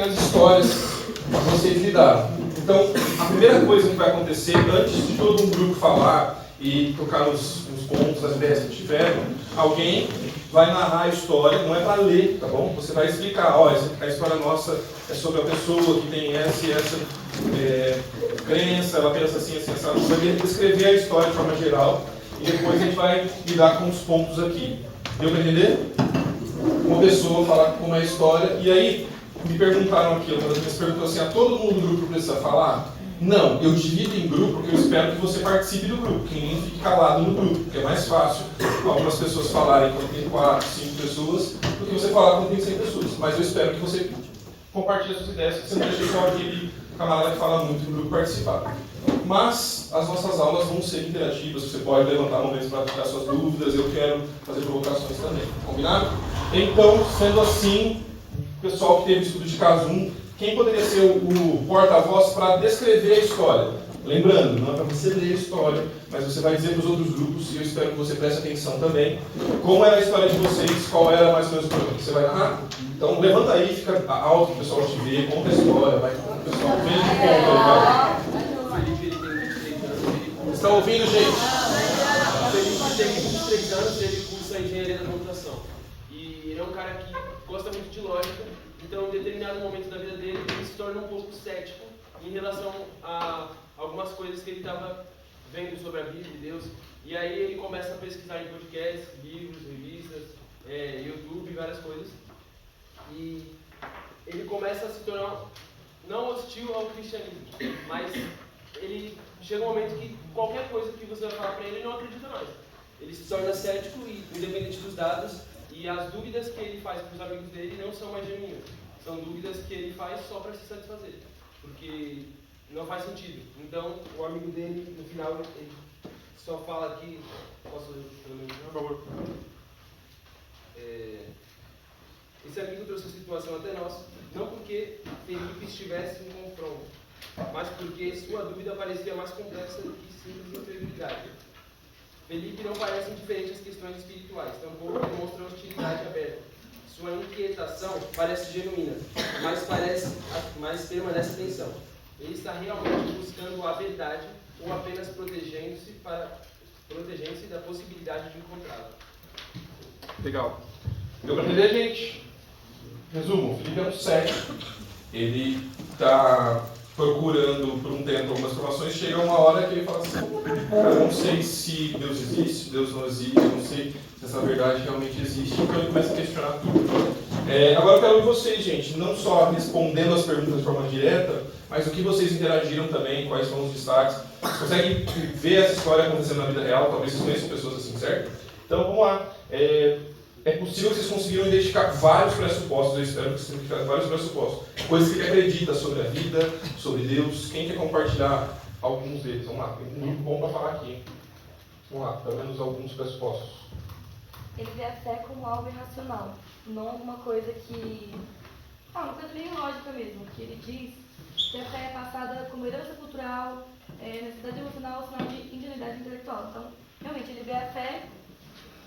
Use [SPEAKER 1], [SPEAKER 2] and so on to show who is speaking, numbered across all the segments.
[SPEAKER 1] tem as histórias para vocês lidar. Então, a primeira coisa que vai acontecer, antes de todo um grupo falar e tocar nos pontos, as ideias que tiveram, alguém vai narrar a história, não é para ler, tá bom? Você vai explicar, ó, a história nossa é sobre a pessoa que tem essa e essa crença, ela pensa assim, assim, essa. Você vai descrever a história de forma geral e depois a gente vai lidar com os pontos aqui. Deu para entender? Uma pessoa falar como é a história, e aí me perguntaram aqui, uma das minhas perguntas assim, todo mundo do grupo precisa falar? Não, eu divido em grupo porque eu espero que você participe do grupo, que ninguém fique calado no grupo, porque é mais fácil algumas pessoas falarem quando tem 4, 5 pessoas, do que você falar quando tem 100 pessoas. Mas eu espero que você compartilhe as suas ideias, que você não deixe só aquele camarada que fala muito no grupo participar. Mas as nossas aulas vão ser interativas, você pode levantar momentos para tirar suas dúvidas, eu quero fazer provocações também, combinado? Então, sendo assim, o pessoal que teve estudo de caso 1, quem poderia ser o porta-voz para descrever a história? Lembrando, não é para você ler a história, mas você vai dizer para os outros grupos, e eu espero que você preste atenção também, como era a história de vocês, qual era mais ou menos o problema que você vai narrar. Então levanta aí, fica alto, o pessoal te vê, conta a história, vai, o pessoal vem e conta aí, vai. Vocês estão ouvindo, gente?
[SPEAKER 2] Felipe tem 23 anos, ele cursa engenharia da computação. E ele é um cara que gosta muito de lógica, então em determinado momento da vida dele, ele se torna um pouco cético em relação a algumas coisas que ele estava vendo sobre a Bíblia e Deus. E aí ele começa a pesquisar em podcasts, livros, revistas, YouTube e várias coisas. E ele começa a se tornar não hostil ao cristianismo, mas ele chega um momento que qualquer coisa que você vai falar para ele, ele não acredita mais. Ele se torna cético e independente dos dados, e as dúvidas que ele faz para os amigos dele não são mais genuínas. São dúvidas que ele faz só para se satisfazer, porque não faz sentido. Então, o amigo dele, no final, ele só fala que... Posso ler pelo menos? Por favor. Esse amigo trouxe a situação até nós, não porque Felipe estivesse em confronto, mas porque sua dúvida parecia mais complexa do que simples incredulidade. Felipe não parece indiferente às questões espirituais, tampouco demonstra hostilidade aberta. Sua inquietação parece genuína, mas permanece tensão. Ele está realmente buscando a verdade ou apenas protegendo-se da possibilidade de encontrá-la.
[SPEAKER 1] Legal. Deu para entender, gente? Resumo, o Felipe é um cético. Ele está procurando por um tempo algumas informações, chega uma hora que ele fala assim, eu não sei se Deus existe, se Deus não existe, eu não sei se essa verdade realmente existe, então ele começa a questionar tudo. Agora eu quero ouvir vocês, gente, não só respondendo as perguntas de forma direta, mas o que vocês interagiram também, quais foram os destaques. Vocês conseguem ver essa história acontecendo na vida real, talvez vocês conheçam pessoas assim, certo? Então vamos lá. É possível que vocês conseguiram identificar vários pressupostos, eu espero que vocês tenham identificado vários pressupostos. Coisas que ele acredita sobre a vida, sobre Deus. Quem quer compartilhar alguns deles? Vamos lá, tem um livro bom para falar aqui, hein? Vamos lá, pelo menos alguns pressupostos.
[SPEAKER 3] Ele vê a fé como algo irracional, não alguma coisa que... uma coisa bem lógica mesmo, que ele diz que a fé é passada como herança cultural, necessidade emocional, sinal de ingenuidade intelectual. Então, realmente, ele vê a fé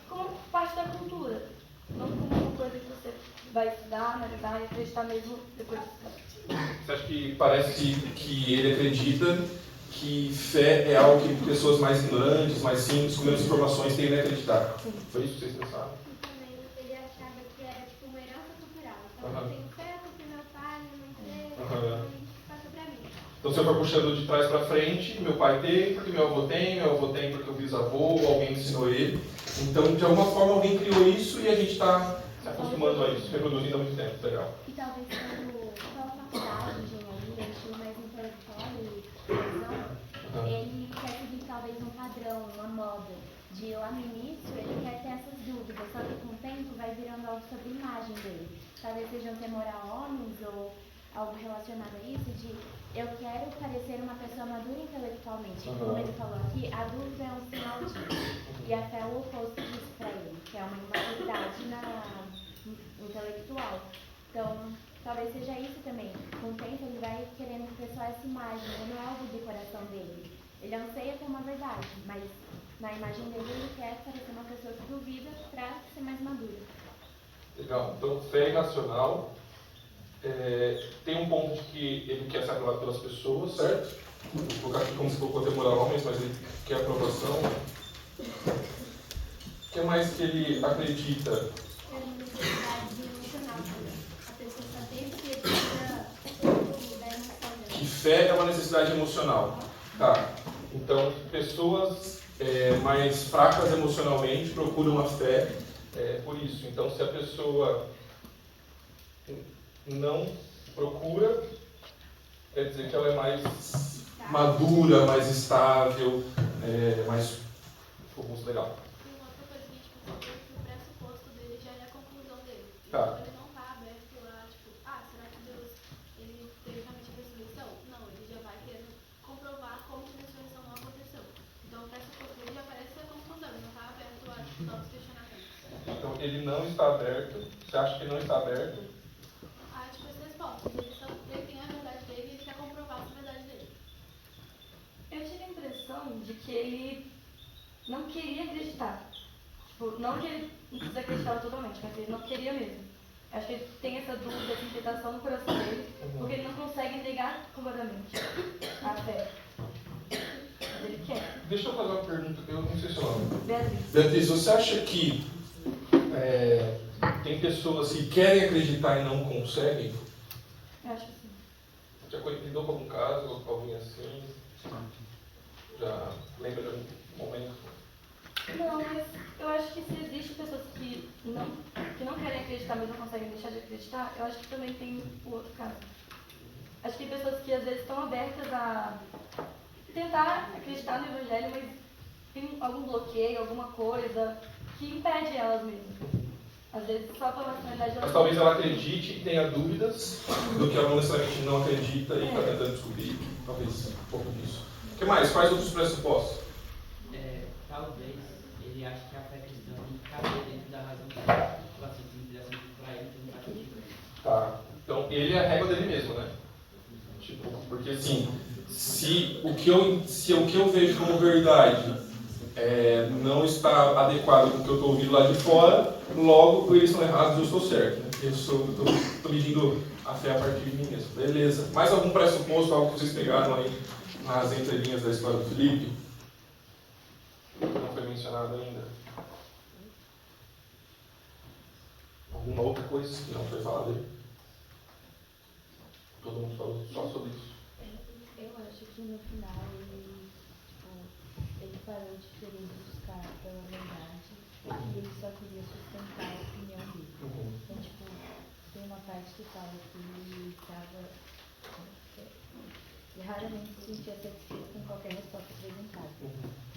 [SPEAKER 3] como parte da cultura, não como uma coisa que você vai estudar, analisar e acreditar mesmo depois de estudar.
[SPEAKER 1] Você acha que parece que ele acredita que fé é algo que pessoas mais ignorantes, mais simples, com menos informações tendem a acreditar?
[SPEAKER 3] Sim.
[SPEAKER 1] Foi isso que vocês pensaram?
[SPEAKER 4] E também ele achava que era tipo uma herança cultural. Então eu tenho fé porque meu pai, minha mãe teve, então a gente passa pra mim.
[SPEAKER 1] Então, se eu for puxando de trás para frente, meu pai tem, porque meu avô tem porque o bisavô, ou alguém ensinou ele. Então, de alguma forma, alguém criou isso e a gente está se acostumando a isso, reproduzindo há muito tempo. Legal.
[SPEAKER 4] E talvez quando pela faculdade de engenharia, estilo mais intelectual e visão, ele quer seguir talvez um padrão, uma moda. De lá no início, ele quer ter essas dúvidas, só que com o tempo vai virando algo sobre a imagem dele. Talvez seja um temor a homens ou algo relacionado a isso, de eu quero parecer uma pessoa madura intelectualmente. Como ele falou aqui, a dúvida é um sinal disso. E a fé é o oposto disso para ele, que é uma imaturidade intelectual. Então, talvez seja isso também. Com o tempo, ele vai querendo pessoar essa imagem, não é algo do coração dele. Ele anseia ter uma verdade, mas na imagem dele ele quer parecer uma pessoa que duvida para ser mais madura.
[SPEAKER 1] Legal. Então, fé irracional, tem um ponto de que ele quer ser aprovado pelas pessoas, certo? Vou colocar aqui como se colocou temporal homens, mas ele quer aprovação. O que mais que ele acredita?
[SPEAKER 4] É uma necessidade emocional também. A pessoa só tem que ter da emoção dela.
[SPEAKER 1] Que fé é uma necessidade emocional. Tá. Então, pessoas mais fracas emocionalmente procuram a fé por isso. Então, se a pessoa não procura, quer dizer que ela é mais madura, mais estável, mais robusta, legal.
[SPEAKER 5] E uma outra coisa que a gente percebeu é que o pressuposto dele já é a conclusão dele.
[SPEAKER 1] Tá.
[SPEAKER 5] Então ele não está aberto a, tipo, será que Deus, ele teve realmente a ressurreição? Não, ele já vai querendo comprovar como que a ressurreição não aconteceu. Então o pressuposto dele já parece a conclusão, ele não está aberto a novos questionamentos.
[SPEAKER 1] Então, ele não está aberto. Você acha que ele não está aberto?
[SPEAKER 5] Tipo, as respostas, ele tem a verdade dele e ele quer comprovar essa verdade dele.
[SPEAKER 3] Eu tive a impressão de que ele não queria acreditar. Tipo, não que ele não desacreditava totalmente, mas ele não queria mesmo. Acho que ele tem essa dúvida, essa inquietação no coração dele, porque ele não consegue negar completamente a fé. Mas ele quer.
[SPEAKER 1] Deixa eu fazer uma pergunta, eu não sei se eu lembro.
[SPEAKER 3] Beatriz.
[SPEAKER 1] Beatriz, você acha que tem pessoas que querem acreditar e não conseguem?
[SPEAKER 3] Eu acho que sim.
[SPEAKER 1] Já lidou com algum caso, alguém assim? Já lembra de algum momento?
[SPEAKER 3] Não, mas eu acho que se existem pessoas que não querem acreditar, mas não conseguem deixar de acreditar, eu acho que também tem o outro caso. Acho que tem pessoas que às vezes estão abertas a tentar acreditar no Evangelho, mas tem algum bloqueio, alguma coisa que impede elas mesmo. Às vezes só pela nacionalidade
[SPEAKER 1] Mas talvez ela acredite e tenha dúvidas do que ela não necessariamente não acredita e está tentando descobrir, talvez um pouco disso. O que mais? Quais outros pressupostos?
[SPEAKER 6] Talvez ele ache que a fé cristã tem que caber dentro da razão dele. Tipo assim, se me desse para ele, então não vai acreditar.
[SPEAKER 1] Tá. Então ele é a régua dele mesmo, né? Tipo, porque assim, se o que eu vejo como verdade não está adequado com o que eu estou ouvindo lá de fora, logo eles estão errados e eu estou certo. Né? Eu estou medindo a fé a partir de mim mesmo. Beleza. Mais algum pressuposto, algo que vocês pegaram aí nas entrelinhas da história do Felipe? Não foi mencionado ainda. Alguma outra coisa que não foi falada aí? Todo mundo falou só sobre isso.
[SPEAKER 7] Eu acho que no final ele parou de querer buscar pela verdade e ele só queria sustentar a opinião dele. Então, tem uma parte que fala que ele raramente se sentia satisfeito com qualquer resposta apresentada.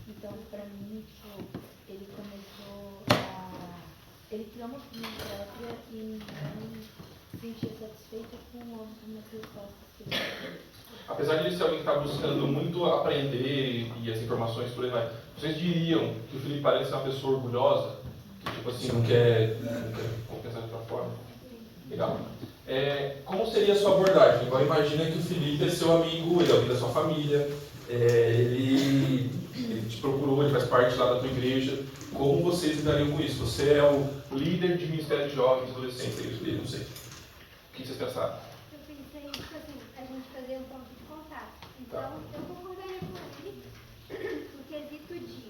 [SPEAKER 7] Então, para mim, ele começou ele criou uma opinião própria e não se sentia satisfeito com algumas respostas que ele teve.
[SPEAKER 1] Apesar de ele ser alguém que está buscando muito aprender e as informações por aí vai, vocês diriam que o Felipe parece uma pessoa orgulhosa? Que, tipo assim, não quer compensar de outra forma? Legal. Como seria a sua abordagem? Agora imagina que o Felipe é seu amigo, ele é alguém da sua família, ele te procurou, ele faz parte lá da tua igreja. Como vocês lidariam com isso? Você é o líder de Ministério de Jovens, Adolescentes, não sei. O que vocês pensaram?
[SPEAKER 4] Eu pensei, tipo assim, a gente fazer um ponto de contato. Então, eu concordaria com ele no quesito de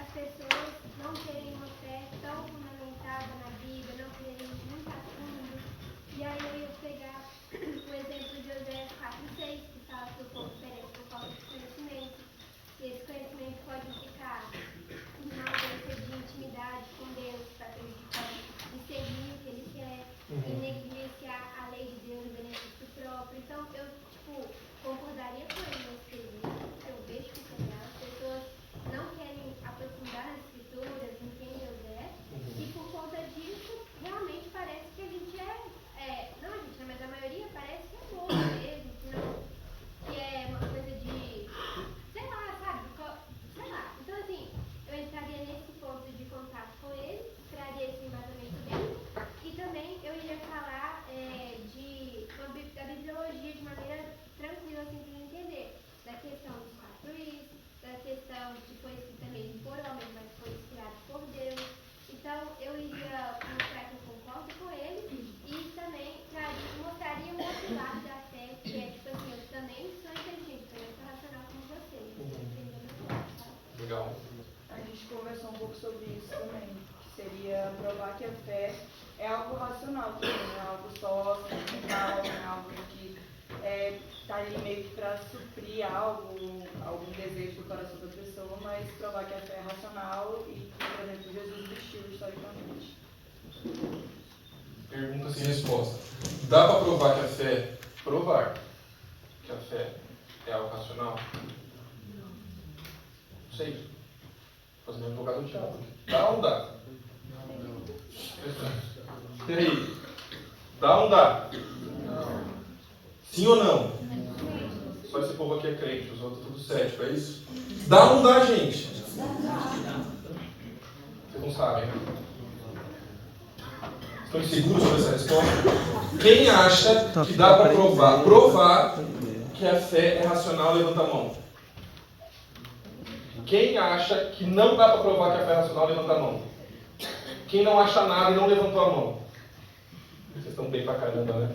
[SPEAKER 4] as pessoas não terem uma fé tão fundamentada na Bíblia, não terem muito a fundo. E aí eu ia pegar o exemplo de Oséias 4:6, que fala que o povo perece por falta de conhecimento. E esse conhecimento pode implicar uma ausência de intimidade com Deus, para acreditar em seguir o que Ele quer, em negligenciar a lei de Deus em benefício próprio. Então, eu, concordaria com ele nesse quesito. Eu vejo que as pessoas não querem aprofundar nas escrituras, em quem Deus é, e por conta disso, realmente parece que a gente não a gente, mas a maioria um lado da fé que é tipo assim, eu também sou inteligente, também sou racional como você.
[SPEAKER 1] Legal.
[SPEAKER 7] A gente conversou um pouco sobre isso também, que seria provar que a fé é algo racional também, não é algo só sentimental, não é algo que está ali meio que para suprir algum desejo do coração da pessoa, mas provar que a fé é racional e que, por exemplo, Jesus vestiu historicamente.
[SPEAKER 1] Pergunta sem resposta. Dá para provar que a fé, provar que a fé é algo racional? Não sei. Fazendo um advogado do diabo. Dá ou não dá? E aí? Dá ou não dá? Sim ou não? Só esse povo aqui é crente, os outros tudo cético, é isso? Dá ou não dá, gente? Vocês não sabem, né? Estão inseguros sobre essa resposta? Quem acha que dá para provar que a fé é racional, levanta a mão. Quem acha que não dá para provar que a fé é racional, levanta a mão. Quem não acha nada e não levantou a mão? Vocês estão bem pra caramba, né?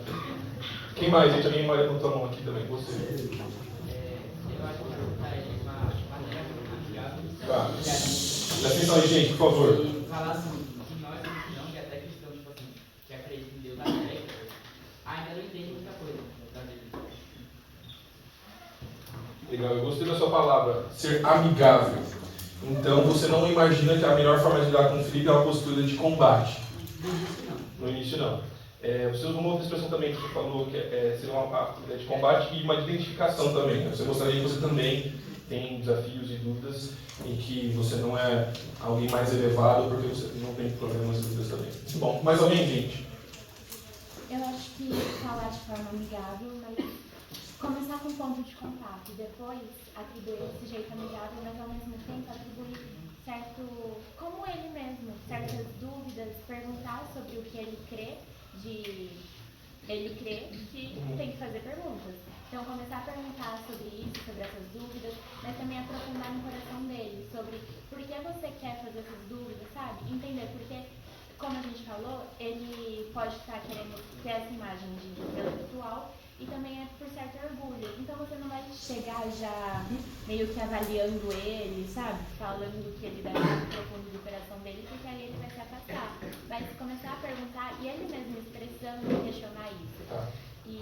[SPEAKER 1] Quem mais, gente? Alguém mais levantou a mão aqui também? Você.
[SPEAKER 6] Eu acho que eu perguntaria de uma maneira amigável.
[SPEAKER 1] Tá. Presta atenção aí, gente, por favor.
[SPEAKER 6] E falar assim, que nós não, que até cristãos, tipo assim, que acreditam em Deus há décadas, ainda não entendem muita coisa da Bíblia.
[SPEAKER 1] Legal, eu gostei da sua palavra, ser amigável. Então você não imagina que a melhor forma de lidar com o Felipe é uma postura de combate. No início não. Você usou uma outra expressão também que você falou, que seria uma de combate e uma de identificação também. Você mostraria que você também tem desafios e dúvidas em que você não é alguém mais elevado porque você não tem problemas e dúvidas também. Bom, mais alguém, gente?
[SPEAKER 4] Eu acho que falar de forma amigável, mas começar com um ponto de contato, depois atribuir esse jeito amigável, mas ao mesmo tempo atribuir certo, como ele mesmo, certas dúvidas, perguntar sobre o que ele crê, ele crê que tem que fazer perguntas. Então começar a perguntar sobre isso, sobre essas dúvidas, mas também aprofundar no coração dele, sobre por que você quer fazer essas dúvidas, sabe? Entender porque, como a gente falou, ele pode estar querendo ter essa imagem de intelectual e também é por certo orgulho. Então você não vai chegar já meio que avaliando ele, sabe? Falando que ele deve ser profundo do coração dele, porque aí ele vai se afastar. Vai começar a perguntar e ele mesmo expressando e questionar isso.
[SPEAKER 1] Tá.
[SPEAKER 4] E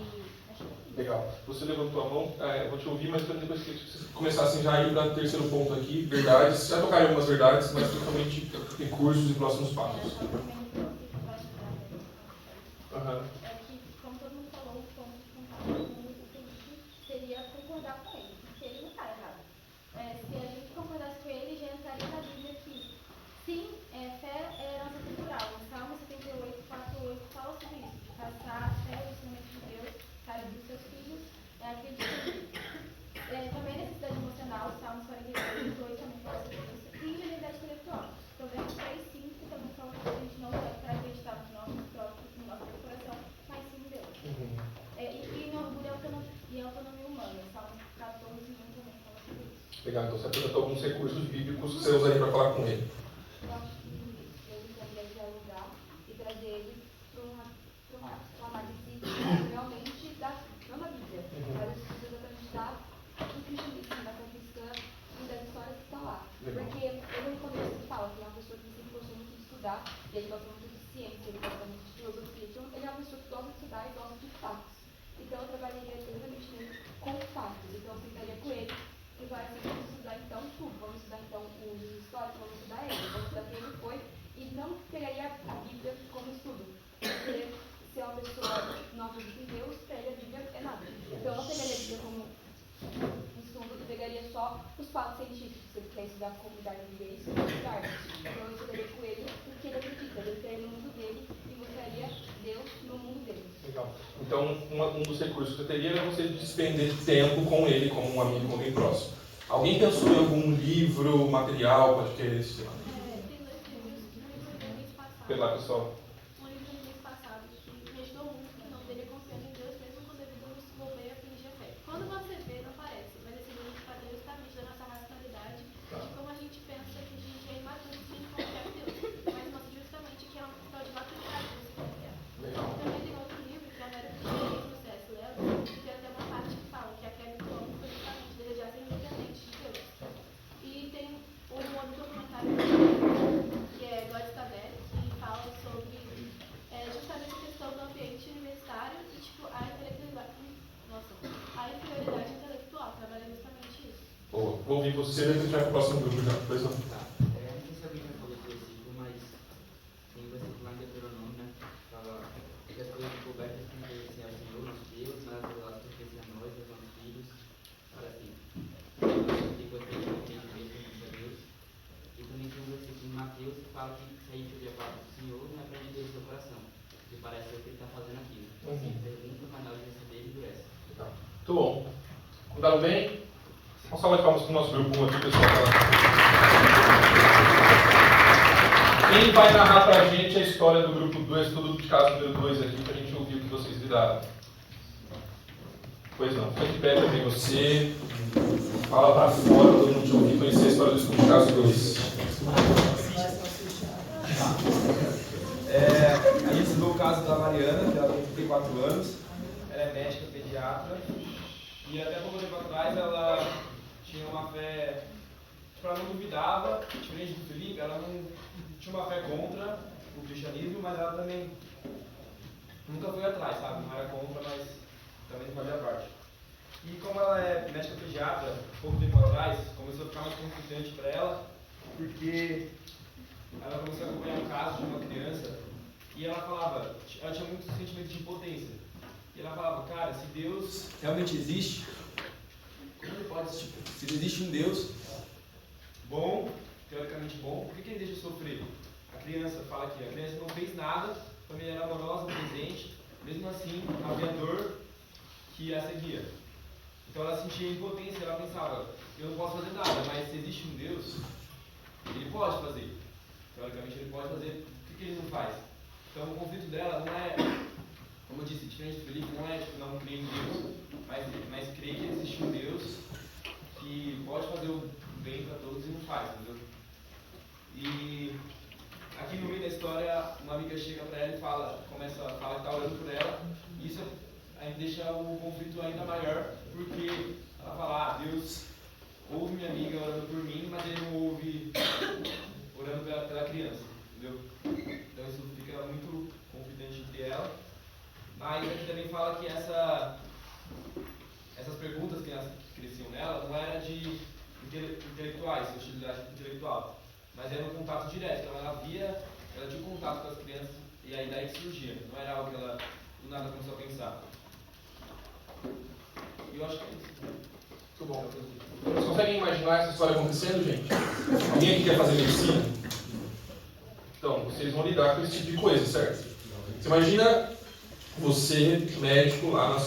[SPEAKER 4] acho que é isso.
[SPEAKER 1] Legal. Você levantou a mão, eu vou te ouvir, mas depois que vocês começassem já a ir para o terceiro ponto aqui, verdades. Já tocaram algumas verdades, mas principalmente recursos e próximos passos. Aham.
[SPEAKER 5] É que, como todo mundo falou, o ponto de contato com o Felipe seria concordar com ele, porque ele não está errado. Se a gente concordasse com ele, já entraria na Bíblia que, sim, fé é herança cultural. O Salmo 78, 4:8 fala sobre isso, de passar a fé e o ensinamento de Deus para os seus filhos, acreditar. Também a necessidade emocional, o Salmo 48, também fala sobre isso, e ingenuidade intelectual. Provérbios 3:5 também fala que a gente não deve para acreditar no nosso coração, mas sim em Deus. E no orgulho e autonomia humana, Salmo 14:1 também fala sobre isso.
[SPEAKER 1] Legal, então você apresentou alguns recursos bíblicos que você usaria para falar com ele.
[SPEAKER 3] Eu acho que ele poderia dialogar e trazer ele para uma análise realmente não da Bíblia, mas exatamente do cristianismo, da fé cristã e das histórias que estão lá.
[SPEAKER 1] Legal.
[SPEAKER 3] Porque ele no começo fala que é uma pessoa que sempre gostou muito de estudar, e ele gosta muito de ciência, ele gosta muito de filosofia, então ele é uma pessoa que gosta de estudar e gosta de fatos. Então eu trabalharia exatamente nele com fatos, então eu sentaria com ele e vai assim, vamos estudar então tudo, vamos estudar então os históricos, vamos estudar ele, vamos estudar quem ele foi, e não pegaria a Bíblia como estudo, porque se é uma pessoa não acredita em Deus, para ele a Bíblia é nada. Então eu não pegaria a Bíblia como estudo, eu pegaria só os fatos científicos, se ele quer estudar como Darwin Gates, estudar. Então eu estudaria com ele porque ele acredita, ele quer no mundo dele e mostraria Deus no mundo dele.
[SPEAKER 1] Legal. Então, um dos recursos que você teria era você despender tempo com ele, como um amigo, como alguém próximo. Alguém pensou em algum livro, material, pode querer esse lá?
[SPEAKER 5] Tem dois livros que eu recebi no mês passado.
[SPEAKER 1] Pela pessoal.
[SPEAKER 5] Um livro no mês passado que me ajudou muito, que não teria confiança em Deus, mesmo quando a vida nos envolver a fingir a fé. Quando você vê, não parece, mas esse livro fala justamente da nossa racionalidade, de como a gente pensa que a gente é imaturo se a gente confiar em Deus. Mas mostra justamente que é uma questão de maturidade você confiar.
[SPEAKER 1] Legal.
[SPEAKER 5] Também tem outro livro que a Vera fez no processo, é
[SPEAKER 1] vou ouvir você, depois a gente vai para o próximo grupo já. Pois não.
[SPEAKER 6] Tá. Não sei se alguém já falou desse versículo, mas tem um versículo lá em Deuteronômio, né? Fala que as coisas cobertas que pertencem ao Senhor, nosso Deus, mas as que pertencem a nós, aos nossos filhos, para assim. Tem coisa que a gente não entende mesmo, que a Deus. E também tem um versículo em Mateus que fala que se a gente ouvir a palavra do Senhor, não é para Deus do seu coração. Que parece ser o que ele está fazendo aqui. Assim, pergunta, mas na hora de receber, ele endurece.
[SPEAKER 1] Muito bom. Mandaram bem? Vamos salvar de palmas para o nosso grupo 1 aqui, pessoal. Quem vai narrar para a gente a história do grupo 2, do grupo de casa número 2 aqui, para a gente ouvir o que vocês lidaram? Pois não, fica de pé também você. Fala para fora, todo mundo te ouvir, conhecer a história do grupo de casa 2.
[SPEAKER 8] A gente estudou o caso da Mariana, que ela tem 34 anos, ela é médica pediatra, e até pouco tempo atrás ela tinha uma fé, ela não duvidava, diferente do Felipe, ela não tinha uma fé contra o cristianismo, mas ela também nunca foi atrás, sabe? Não era contra, mas também fazia parte. E como ela é médica pediatra, pouco tempo atrás, começou a ficar mais conflitante para ela, porque ela começou a acompanhar um caso de uma criança e ela falava, ela tinha muito sentimento de impotência. E ela falava, cara, se Deus realmente existe, como ele pode, se existe um Deus bom, teoricamente bom, por que ele deixa eu sofrer? A criança fala que a criança não fez nada, a família era amorosa, presente, mesmo assim havia dor que a seguia. Então ela sentia impotência, ela pensava, eu não posso fazer nada, mas se existe um Deus, ele pode fazer. Teoricamente ele pode fazer, por que ele não faz? Então o conflito dela não é, como eu disse, diferente do Felipe, não é tipo, não crer em Deus, mas crer que existe um Deus que pode fazer o bem para todos e não faz, entendeu? E aqui no meio da história, uma amiga chega para ela e começa a falar que está orando por ela, e isso aí deixa o conflito ainda maior, porque ela fala, Deus ouve minha amiga orando por mim, mas ele não ouve orando pela criança, entendeu? Então isso fica muito conflitante entre ela. Mas aqui também fala que essas perguntas que cresciam nela não era de intelectuais, hostilidade intelectual, mas era um contato direto. Então ela tinha um contato com as crianças e a ideia que surgia, não era algo que ela do nada começou a pensar. E eu acho que é isso.
[SPEAKER 1] Muito bom. Vocês conseguem imaginar essa história acontecendo, gente? Alguém aqui quer fazer medicina? Então, vocês vão lidar com esse tipo de coisa, certo? Você imagina você, médico, lá nos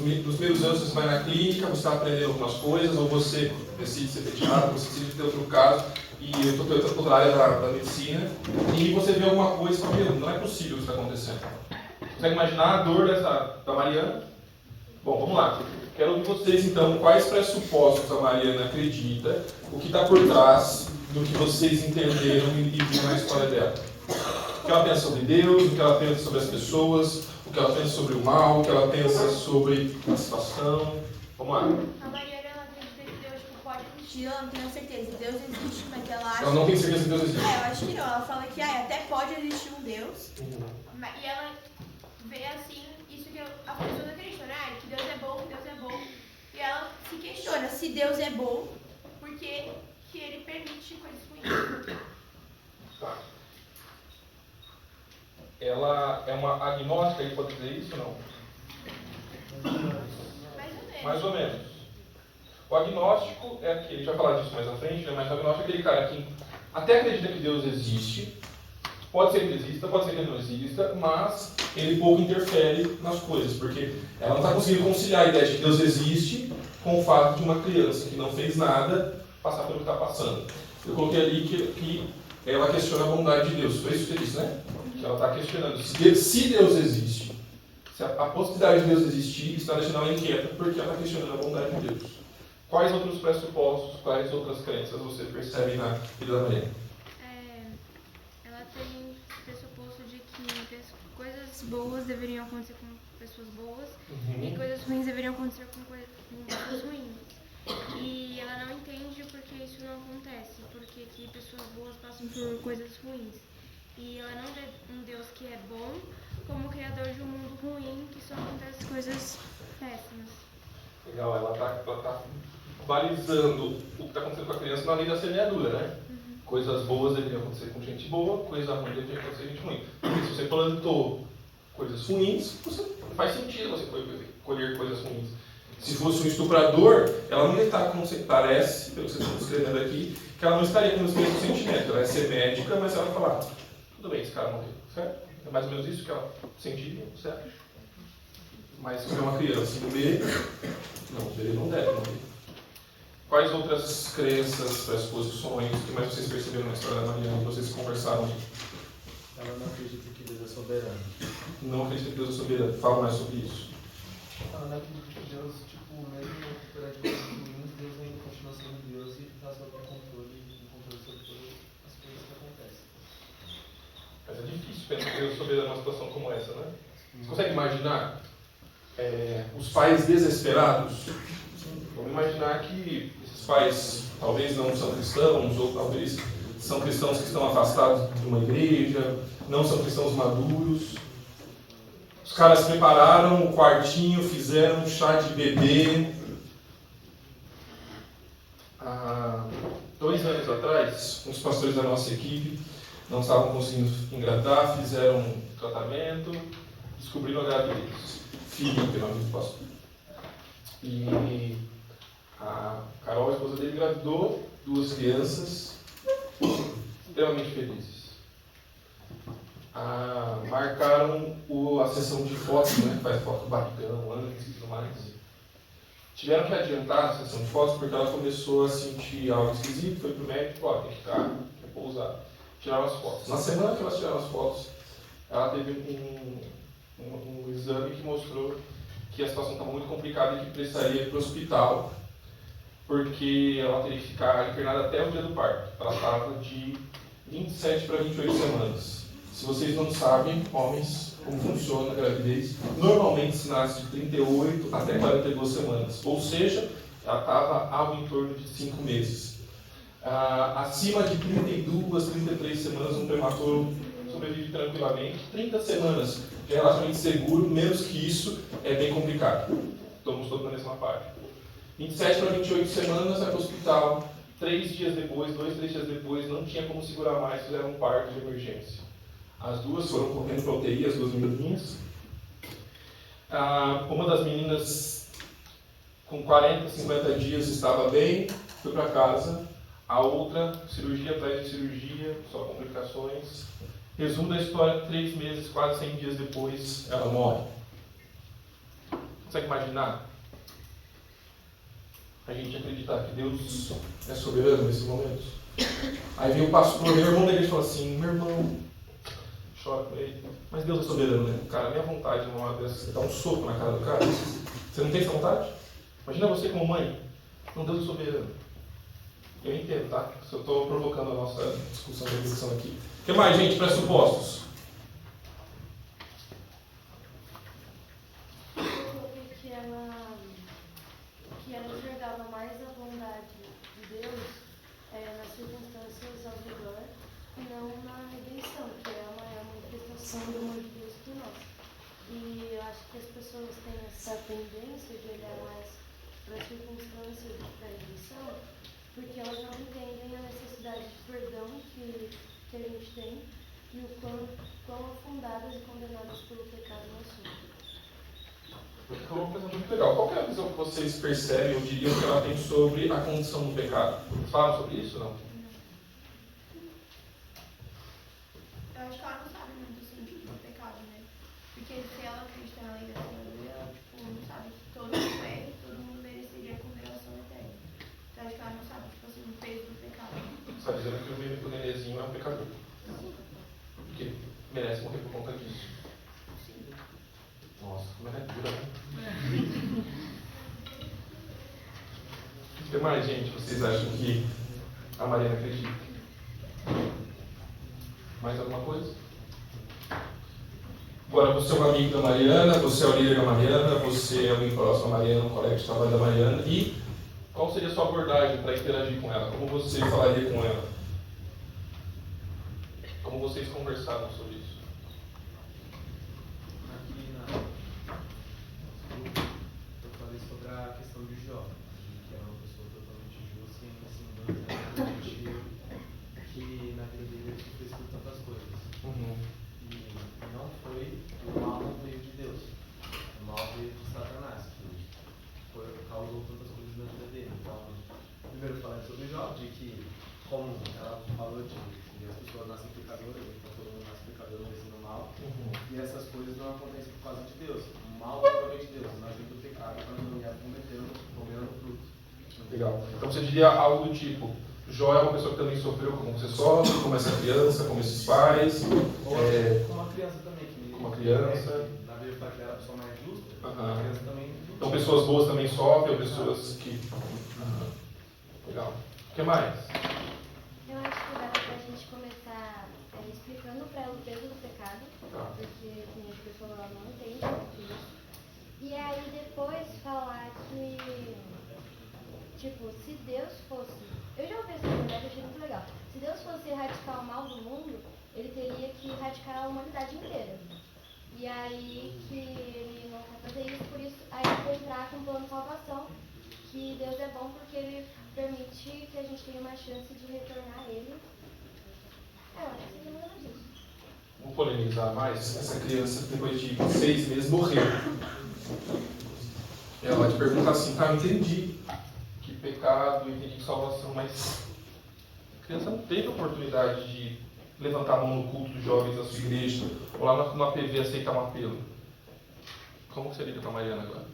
[SPEAKER 1] primeiros anos você vai na clínica, você está aprendendo algumas coisas, ou você decide ser pediatra, você decide ter outro caso, e eu estou em outra área da medicina, e você vê alguma coisa e fala, meu, não é possível isso que está acontecendo. Você consegue imaginar a dor da Mariana? Bom, vamos lá. Quero ouvir vocês, então, quais pressupostos a Mariana acredita, o que está por trás do que vocês entenderam e viram na história dela. O que ela pensa sobre Deus, o que ela pensa sobre as pessoas, o que ela pensa sobre o mal, o que ela pensa sobre a situação. Vamos lá.
[SPEAKER 5] A Mariana, ela acredita que Deus pode existir, ela não tem certeza. Deus existe, mas ela acha...
[SPEAKER 1] Ela não tem certeza que Deus existe.
[SPEAKER 5] eu acho que não. Ela fala que até pode existir um Deus, e ela vê assim, isso que a pessoa acredita, né? Que Deus é bom, que Deus é bom. E ela se questiona, se Deus é bom, por que ele permite coisas ruins?
[SPEAKER 1] Tá. Ela é uma agnóstica, aí pode dizer isso ou não?
[SPEAKER 5] Mais ou menos.
[SPEAKER 1] Mais ou menos. O agnóstico é aquele, a gente vai falar disso mais à frente, né? Mas o agnóstico é aquele cara que até acredita que Deus existe, pode ser que ele exista, pode ser que ele não exista, mas ele pouco interfere nas coisas, porque ela não está conseguindo conciliar a ideia de que Deus existe com o fato de uma criança que não fez nada passar pelo que está passando. Eu coloquei ali que ela questiona a bondade de Deus, foi isso que você disse, né? Que ela está questionando se Deus existe, se a possibilidade de Deus existir está deixando ela inquieta porque ela está questionando a bondade de Deus. Quais outros pressupostos, quais outras crenças você percebe na vida da Mariana?
[SPEAKER 9] Ela tem o pressuposto de que coisas boas deveriam acontecer com pessoas boas e coisas ruins deveriam acontecer com pessoas ruins. E ela não entende porque isso não acontece, porque que pessoas boas passam por coisas ruins. E ela não vê um Deus que é bom como o criador de um mundo ruim que só acontece coisas péssimas.
[SPEAKER 1] Legal, ela está balizando o que está acontecendo com a criança na lei da semeadura, né? Coisas boas deveriam acontecer com gente boa, coisa ruim deveria acontecer com gente ruim. Porque se você plantou coisas ruins, faz sentido você colher coisas ruins. Se fosse um estuprador, ela não ia estar como você parece, pelo que você está escrevendo aqui, que ela não estaria com os mesmos sentimentos. Ela ia ser médica, mas ela vai falar, tudo bem, esse cara morreu, certo? É mais ou menos isso que ela sentiria, certo? Mas se é uma criança, um bebê, não, o bebê não deve morrer. Quais outras crenças, pressuposições, que mais vocês perceberam na história da Mariana, que vocês conversaram?
[SPEAKER 10] Ela não acredita que Deus é soberano.
[SPEAKER 1] Não acredita que Deus é soberano. Fala mais sobre isso.
[SPEAKER 10] Ela não acredita que Deus, mesmo perante coisas ruins, Deus ainda continua sendo Deus e está sob o controle sobre todas as coisas que acontecem.
[SPEAKER 1] Mas é difícil pensar que Deus é soberano numa situação como essa, né? Você consegue imaginar os pais desesperados? Vamos imaginar que esses pais talvez não são cristãos, ou talvez são cristãos que estão afastados de uma igreja, não são cristãos maduros. Os caras prepararam o quartinho, fizeram um chá de bebê. Há 2 anos atrás, uns pastores da nossa equipe não estavam conseguindo engravidar, fizeram um tratamento, descobriram a gravidez. Felipe, nome do pastor. E a Carol, a esposa dele, engravidou 2 crianças extremamente felizes. Marcaram a sessão de fotos, né? Faz foto do barrigão, antes e tudo mais. Tiveram que adiantar a sessão de fotos porque ela começou a sentir algo esquisito, foi pro médico, tem que ficar repousado. Tiraram as fotos. Na semana que elas tiraram as fotos, ela teve um exame que mostrou que a situação estava muito complicada e que precisaria ir para o hospital, porque ela teria que ficar internada até o dia do parto. Ela estava de 27 para 28 semanas. Se vocês não sabem, homens, como funciona a gravidez, normalmente se nasce de 38 até 42 semanas. Ou seja, ela estava algo em torno de 5 meses. Acima de 32, 33 semanas, um prematuro sobrevive tranquilamente. 30 semanas é relativamente seguro, menos que isso é bem complicado. Estamos todos na mesma parte. 27 para 28 semanas, vai para o hospital. 3 dias depois, 2, 3 dias depois, não tinha como segurar mais, fizeram um parto de emergência. As duas foram correndo para a UTI, as 2 menininhas. Uma das meninas, com 40, 50 dias, estava bem, foi para casa. A outra, cirurgia atrás de cirurgia, só complicações. Resumo da história, 3 meses, quase 100 dias depois, ela morre. Consegue imaginar? A gente acreditar que Deus é soberano nesses momentos. Aí vem o pastor, meu irmão da igreja fala assim, meu irmão, chora com ele, mas Deus é soberano, né? Cara, minha vontade numa hora dessa, dar um soco na cara do cara. Você não tem essa vontade? Imagina você como mãe, não, Deus é soberano. Eu entendo, tá? Se eu estou provocando a nossa discussão, reflexão aqui. O que mais, gente? Pressupostos.
[SPEAKER 3] Que ela enxergava mais a bondade de Deus nas circunstâncias ao redor e não na redenção, que é uma manifestação do amor de Deus por nós. E eu acho que as pessoas têm essa tendência de olhar mais para as circunstâncias da redenção, porque elas não entendem a necessidade de perdão que a gente tem e o quão afundadas e condenadas pelo pecado nós somos.
[SPEAKER 1] É uma coisa muito legal. Qual é a visão que vocês percebem, ou diriam que ela tem sobre a condição do pecado? Vocês falam sobre isso ou não?
[SPEAKER 5] Eu acho que ela não sabe muito o sentido do pecado, né? Porque se ela acredita na lei da semeadura, ela não sabe que todo mundo é, todo mundo mereceria condenação eterna. Então eu acho que ela não sabe, o peso do pecado.
[SPEAKER 1] Você está dizendo que o nenenzinho é um pecador. Porque merece morrer por conta disso. Nossa, como é dura, né? O que mais, gente, vocês acham que a Mariana acredita? Mais alguma coisa? Agora, você é um amigo da Mariana, você é o líder da Mariana, você é alguém próximo da Mariana, um colega de trabalho da Mariana, e qual seria a sua abordagem para interagir com ela? Como você falaria com ela? Como vocês conversaram sobre isso?
[SPEAKER 10] Eu falei sobre a questão de Jó, que era uma pessoa
[SPEAKER 1] Legal. Então você diria algo do tipo, Jó é uma pessoa que também sofreu como você sofre, como essa criança, como esses pais.
[SPEAKER 10] Como uma criança também. Que,
[SPEAKER 1] como uma criança.
[SPEAKER 10] Na vida para criar a pessoa mais justa,
[SPEAKER 1] Aham.
[SPEAKER 10] a criança também.
[SPEAKER 1] Então pessoas boas também sofrem, pessoas que... Legal. O que mais?
[SPEAKER 4] Eu acho que dá pra gente começar explicando pra ela o peso do pecado,
[SPEAKER 1] Tá.
[SPEAKER 4] porque como a pessoa ela não entende muito isso. E aí depois falar que, tipo, se Deus fosse... Eu já ouvi essa verdade, eu achei muito legal. Se Deus fosse erradicar o mal do mundo, ele teria que erradicar a humanidade inteira. E aí que ele não quer fazer isso, por isso aí ele vai entrar com um plano de salvação, que Deus é bom porque ele permite que a gente tenha uma chance de retornar a ele. Eu acho que seria mais ou menos isso.
[SPEAKER 1] Vou polemizar mais. Essa criança, depois de 6 meses, morreu. Ela vai te perguntar assim, tá, eu entendi que pecado, eu entendi que salvação, mas a criança não teve a oportunidade de levantar a mão no culto dos jovens da sua igreja, ou lá na PV aceitar um apelo. Como que você liga para a Mariana agora?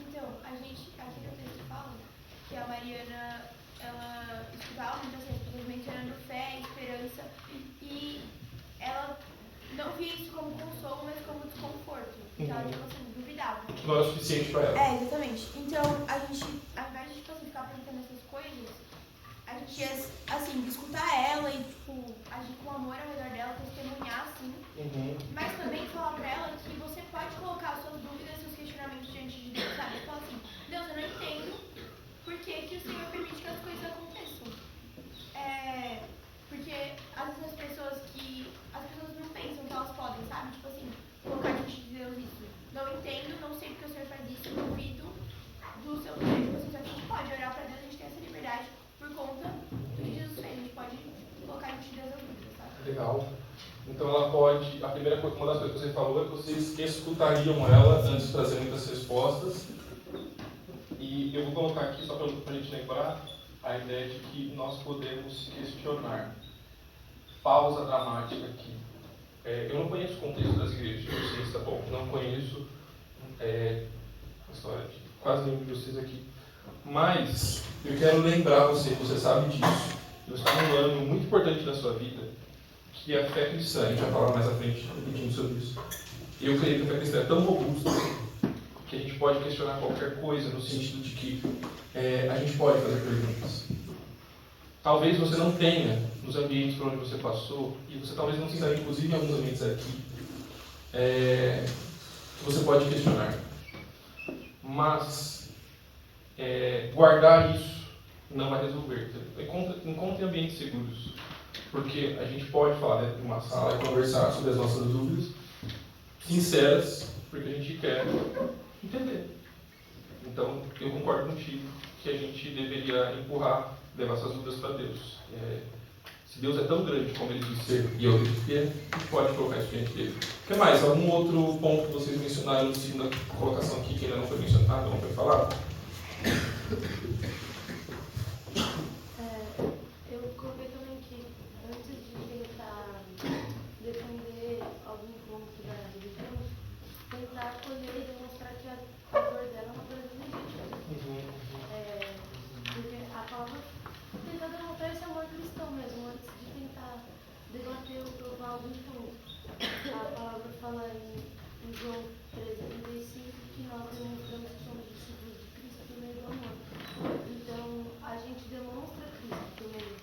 [SPEAKER 9] Então, aqui no texto fala que a Mariana, ela escutava muitas pessoas mencionando fé, esperança, e ela não via isso como consolo, mas como desconforto. Então, ela, tipo assim, duvidava.
[SPEAKER 1] Não é o suficiente para ela.
[SPEAKER 9] É, exatamente. Então, a gente, ao invés de, tipo assim, ficar perguntando essas coisas, a gente ia, assim, escutar ela e, tipo, agir com amor ao redor dela, testemunhar, assim. Mas também falar pra ela que você pode colocar suas dúvidas, seus questionamentos diante de Deus, sabe? Falar assim, Deus, eu não entendo por que o Senhor permite que as coisas aconteçam. Porque, às vezes, as pessoas não pensam que elas podem, sabe? Tipo assim, colocar diante de Deus isso. Não entendo, não sei porque o Senhor faz isso, duvido do seu poder. Tipo assim, só que a gente pode orar pra Deus, a gente tem essa liberdade por conta do que Jesus fez. A gente pode colocar diante de Deus as dúvidas, sabe?
[SPEAKER 1] Legal. Então ela pode, uma das coisas que você falou é que vocês escutariam ela antes de trazer muitas respostas. E eu vou colocar aqui, só para a gente lembrar, a ideia de que nós podemos questionar. Pausa dramática aqui. Eu não conheço o contexto das igrejas, vocês, tá bom? Não conheço a história de quase nenhum de vocês aqui. Mas eu quero lembrar você sabe disso. Você está num ano muito importante da sua vida, que a fé cristã, a gente vai falar mais à frente, repetindo sobre isso. Eu creio que a fé cristã é tão robusta que a gente pode questionar qualquer coisa, no sentido de que a gente pode fazer perguntas. Talvez você não tenha, nos ambientes por onde você passou, e você talvez não tenha, inclusive em alguns ambientes aqui, que você pode questionar. Mas guardar isso não vai resolver. Encontre ambientes seguros. Porque a gente pode falar dentro de uma sala e conversar sobre as nossas dúvidas, sinceras, porque a gente quer entender. Então, eu concordo contigo que a gente deveria levar essas dúvidas para Deus. Se Deus é tão grande como Ele diz ser, e eu acredito que é, a gente pode colocar isso diante dele. O que mais? Algum outro ponto que vocês mencionaram na segunda colocação aqui que ainda não foi mencionado, não foi falado?
[SPEAKER 3] Eu coloquei também que antes de tentar defender algum ponto da religião, tentar acolher e demonstrar que a dor dela é uma dor legítima. Porque a palavra tentar demonstrar esse amor cristão mesmo, antes de tentar debater ou provar algum ponto. A palavra fala em João 13:35 que nós demonstramos que somos discípulos de Cristo por meio do amor. Então, a gente demonstra Cristo por meio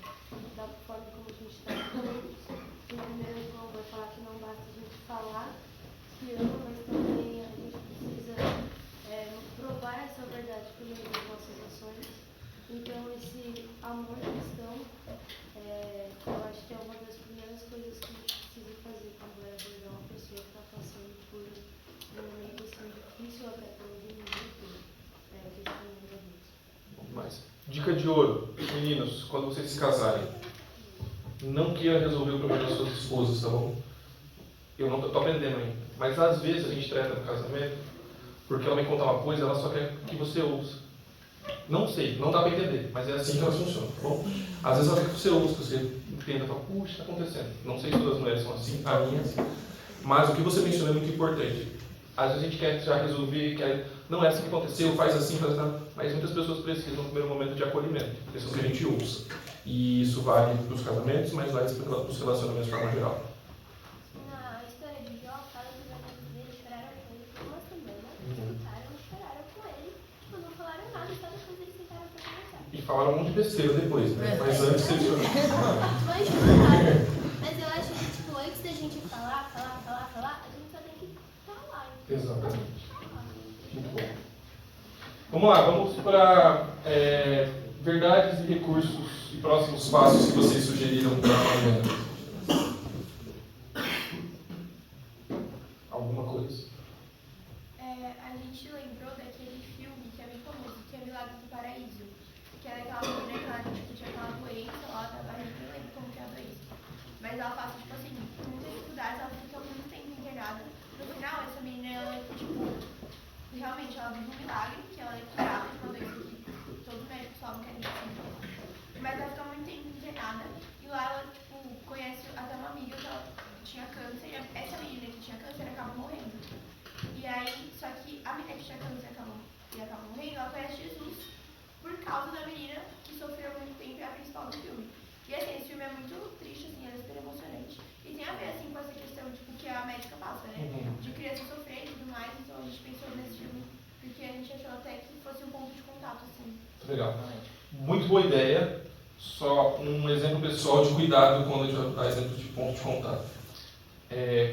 [SPEAKER 3] da forma como a gente está juntos. Em 1 João vai falar que não basta a gente falar que ama, mas também a gente precisa provar essa verdade por meio das nossas ações. Então, esse amor cristão, eu acho que é uma das primeiras coisas que a gente precisa fazer quando vai abordar uma pessoa que está passando por um momento assim difícil até para ouvir muito testemunho da vida.
[SPEAKER 1] Mais. Dica de ouro, meninos, quando vocês se casarem, não queira resolver o problema das suas esposas, tá bom? Eu não estou aprendendo ainda, mas às vezes a gente trata no casamento porque ela vem contar uma coisa, ela só quer que você ouça. Não sei, não dá para entender, mas é assim que elas funcionam, tá bom? Às vezes ela quer que você ouça, que você entenda, fala, puxa, está acontecendo. Não sei se todas as mulheres são assim, a minha é assim. Mas o que você mencionou é muito importante. Às vezes a gente quer já resolver, não é assim que aconteceu, faz assim, mas muitas pessoas precisam no primeiro momento de acolhimento, precisam que a gente ouça. E isso vale para os casamentos, mas vale para os relacionamentos de forma geral.
[SPEAKER 4] Na história de Jó, fala que os amigos dele choraram com ele por uma semana, choraram com ele, não falaram nada, só depois eles sentaram para conversar.
[SPEAKER 1] E falaram um monte de besteira depois, né? Mas antes eles choraram.
[SPEAKER 5] Mas eu acho que, tipo, antes da gente falar, a gente só tem que falar.
[SPEAKER 1] Exatamente. Muito bom. Vamos lá, vamos para verdades e recursos e próximos passos que vocês sugeriram para amanhã. Alguma coisa?
[SPEAKER 9] A gente lembrou daquele filme que é bem famoso, que é Milagre do Paraíso. Que é daquela menina que ela tinha aquela doença lá da barriga, eu não lembro como que é a doença. Mas ela passa, tipo assim, muitas dificuldades, ela fica muito tempo internada. No final, essa menina, ela, tipo, realmente ela vive um milagre, que ela é curada de uma doença que todo médico fala que é impossível. Mas ela fica muito tempo internada. E lá ela, tipo, conhece até uma amiga que ela tinha câncer, e essa menina que tinha câncer acaba morrendo. E aí, só que a menina que tinha câncer e acaba morrendo, ela conhece Jesus por causa da menina que sofreu muito tempo e é a principal do filme. E assim, esse filme é muito triste, assim, é super emocionante. E tem a ver, assim, com essa questão, tipo, que a médica passa, né? De criança sofrer e tudo mais, então a gente pensou nesse filme, porque a gente achou até que fosse um ponto de contato, assim.
[SPEAKER 1] Legal. Muito boa ideia. Só um exemplo pessoal de cuidado quando a gente vai dar exemplo de ponto de contato.